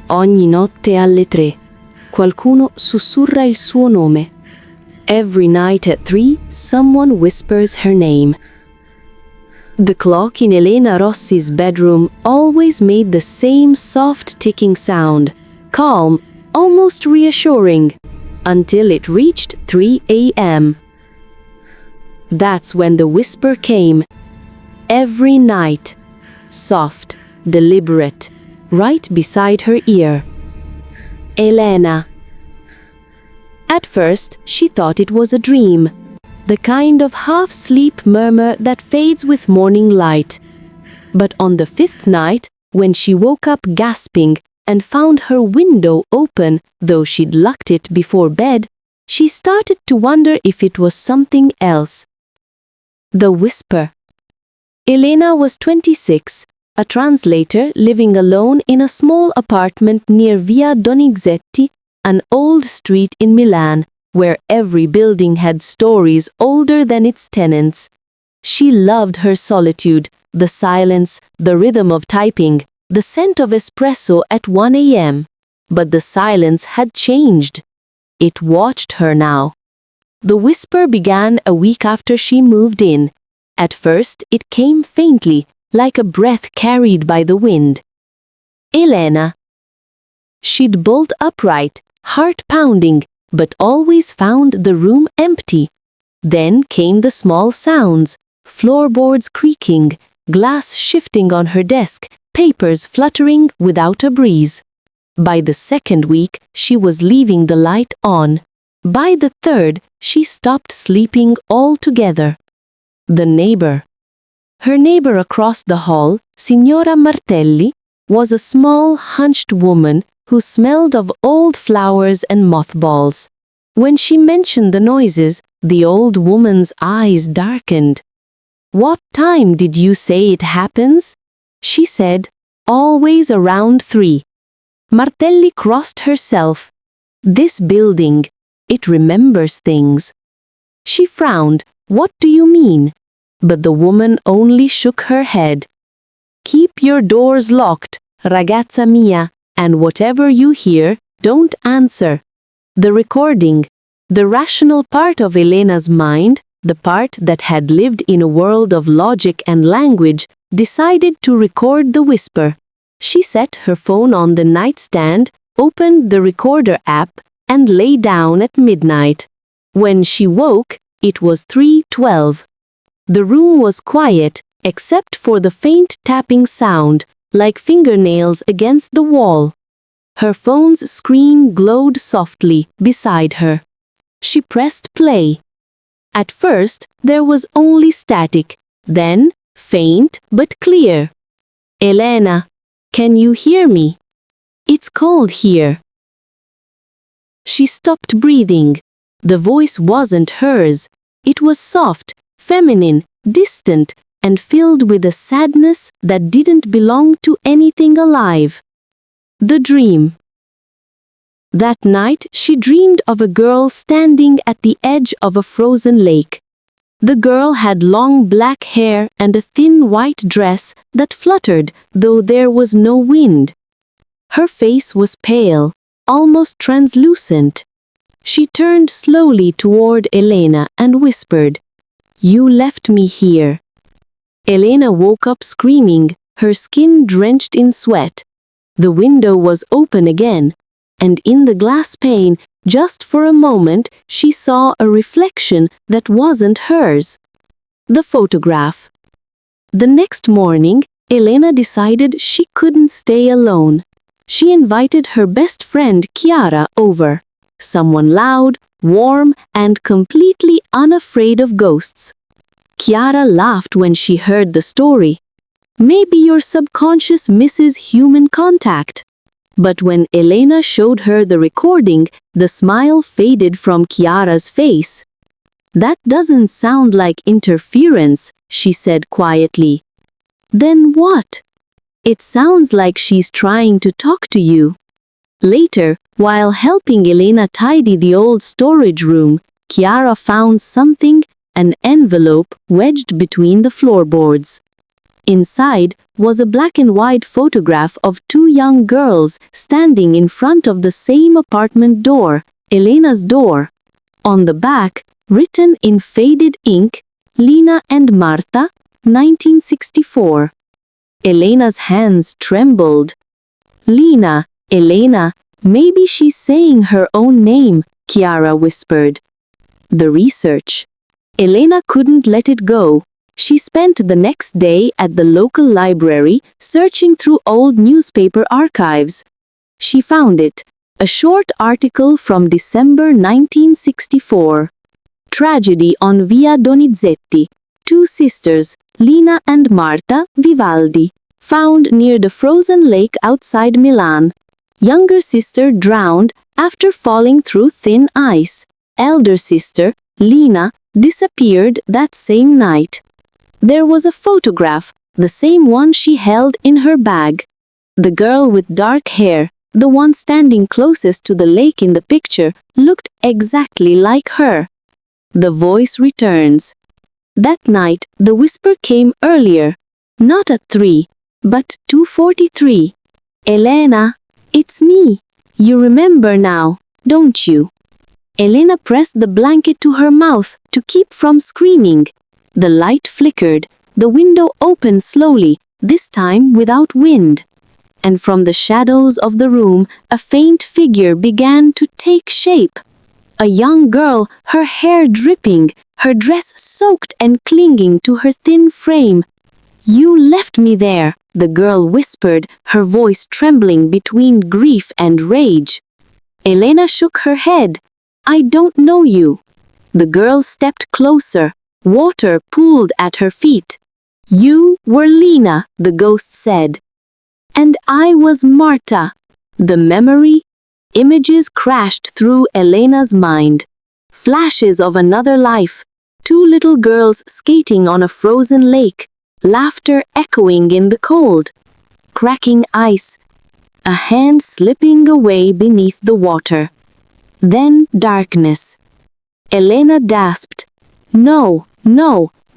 Ogni notte alle 3. Qualcuno sussurra il suo nome. Every night at 3, someone whispers her name. The clock in Elena Rossi's bedroom always made the same soft ticking sound, calm, almost reassuring, until it reached 3 a.m. That's when the whisper came. Every night. Soft, deliberate, right beside her ear. Elena. At first, she thought it was a dream, the kind of half-sleep murmur that fades with morning light. But on the 5th night, when she woke up gasping and found her window open, though she'd locked it before bed, she started to wonder if it was something else. The whisper. Elena was 26, a translator living alone in a small apartment near Via Donizetti, an old street in Milan, where every building had stories older than its tenants. She loved her solitude, the silence, the rhythm of typing, the scent of espresso at 1 a.m. But the silence had changed. It watched her now. The whisper began a week after she moved in. At first, it came faintly, like a breath carried by the wind. Elena. She'd bolt upright, heart pounding, but always found the room empty. Then came the small sounds, floorboards creaking, glass shifting on her desk, papers fluttering without a breeze. By the 2nd week, she was leaving the light on. By the 3rd, she stopped sleeping altogether. The neighbor. Her neighbor across the hall, Signora Martelli, was a small, hunched woman who smelled of old flowers and mothballs. When she mentioned the noises, the old woman's eyes darkened. "What time did you say it happens?" she said. "Always around 3. Martelli crossed herself. "This building, it remembers things." She frowned. "What do you mean?" But the woman only shook her head. "Keep your doors locked, ragazza mia, and whatever you hear, don't answer." The recording, the rational part of Elena's mind, the part that had lived in a world of logic and language, decided to record the whisper. She set her phone on the nightstand, opened the recorder app, and lay down at midnight. When she woke, it was 3:12. The room was quiet, except for the faint tapping sound, like fingernails against the wall. Her phone's screen glowed softly beside her. She pressed play. At first, there was only static, then faint but clear. "Elena, can you hear me? It's cold here." She stopped breathing. The voice wasn't hers. It was soft, feminine, distant, and filled with a sadness that didn't belong to anything alive. The dream. That night, she dreamed of a girl standing at the edge of a frozen lake. The girl had long black hair and a thin white dress that fluttered, though there was no wind. Her face was pale, almost translucent. She turned slowly toward Elena and whispered, "You left me here." Elena woke up screaming, her skin drenched in sweat. The window was open again, and in the glass pane, just for a moment, she saw a reflection that wasn't hers. The photograph. The next morning, Elena decided she couldn't stay alone. She invited her best friend Chiara over, someone loud, warm, and completely unafraid of ghosts. Chiara laughed when she heard the story. "Maybe your subconscious misses human contact." But when Elena showed her the recording, the smile faded from Chiara's face. "That doesn't sound like interference," she said quietly. "Then what?" "It sounds like she's trying to talk to you." Later, while helping Elena tidy the old storage room, Chiara found something, an envelope wedged between the floorboards. Inside was a black and white photograph of two young girls standing in front of the same apartment door, Elena's door. On the back, written in faded ink, Lina and Marta, 1964. Elena's hands trembled. Lina, Elena, maybe she's saying her own name, Chiara whispered. The research. Elena couldn't let it go. She spent the next day at the local library searching through old newspaper archives. She found it, a short article from December 1964. Tragedy on Via Donizetti. Two sisters, Lina and Marta Vivaldi, found near the frozen lake outside Milan. Younger sister drowned after falling through thin ice. Elder sister, Lina, disappeared that same night. There was a photograph, the same one she held in her bag. The girl with dark hair, the one standing closest to the lake in the picture, looked exactly like her. The voice returns. That night, the whisper came earlier. Not at 3, but 2:43. Elena, it's me. You remember now, don't you? Elena pressed the blanket to her mouth to keep from screaming. The light flickered. The window opened slowly, this time without wind. And from the shadows of the room, a faint figure began to take shape. A young girl, her hair dripping, her dress soaked and clinging to her thin frame. You left me there, the girl whispered, her voice trembling between grief and rage. Elena shook her head. I don't know you. The girl stepped closer. Water pooled at her feet. You were Lina, the ghost said. And I was Marta. The memory, images crashed through Elena's mind. Flashes of another life. Two little girls skating on a frozen lake. Laughter echoing in the cold. Cracking ice. A hand slipping away beneath the water. Then darkness. Elena gasped. No,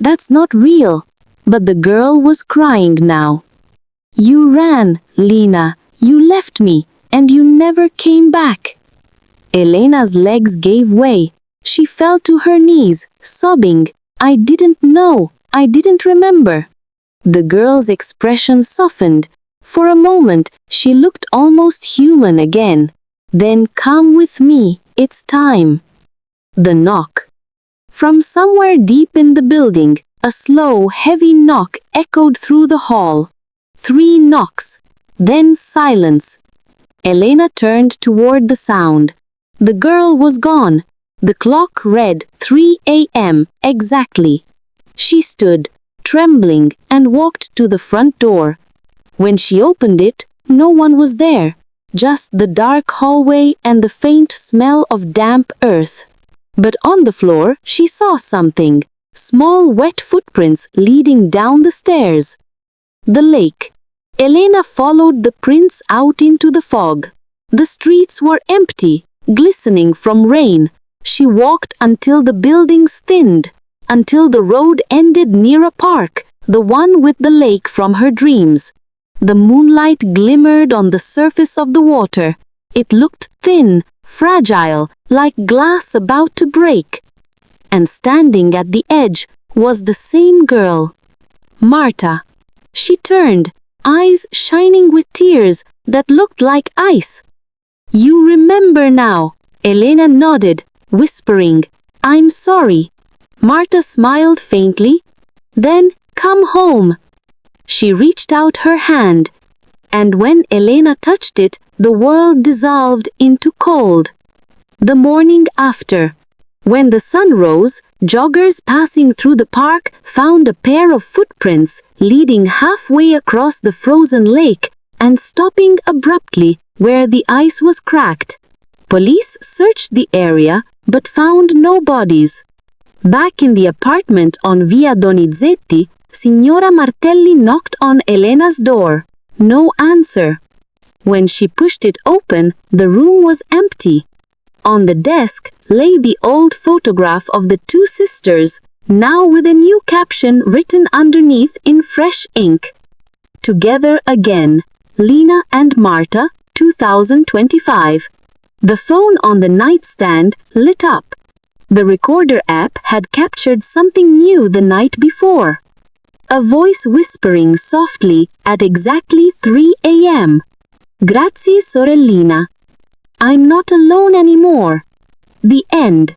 that's not real. But the girl was crying now. You ran, Lina. You left me, and you never came back. Elena's legs gave way. She fell to her knees, sobbing. I didn't know. I didn't remember. The girl's expression softened. For a moment, she looked almost human again. Then come with me. It's time. The knock. From somewhere deep in the building, a slow, heavy knock echoed through the hall. 3 knocks. Then silence. Elena turned toward the sound. The girl was gone. The clock read 3 a.m. exactly. She stood, trembling, and walked to the front door. When she opened it, no one was there. Just the dark hallway and the faint smell of damp earth. But on the floor, she saw something. Small wet footprints leading down the stairs. The lake. Elena followed the prints out into the fog. The streets were empty, glistening from rain. She walked until the buildings thinned, until the road ended near a park, the one with the lake from her dreams. The moonlight glimmered on the surface of the water. It looked thin, fragile, like glass about to break. And standing at the edge was the same girl, Marta. She turned, eyes shining with tears that looked like ice. You remember now, Elena nodded, whispering, I'm sorry. Marta smiled faintly. Then, come home. She reached out her hand, and when Elena touched it, the world dissolved into cold. The morning after, when the sun rose, joggers passing through the park found a pair of footprints leading halfway across the frozen lake and stopping abruptly where the ice was cracked. Police searched the area but found no bodies. Back in the apartment on Via Donizetti, Signora Martelli knocked on Elena's door. No answer. When she pushed it open, the room was empty. On the desk lay the old photograph of the two sisters, now with a new caption written underneath in fresh ink. Together again, Lena and Marta, 2025. The phone on the nightstand lit up. The recorder app had captured something new the night before. A voice whispering softly at exactly 3 a.m. Grazie sorellina. I'm not alone anymore. The end.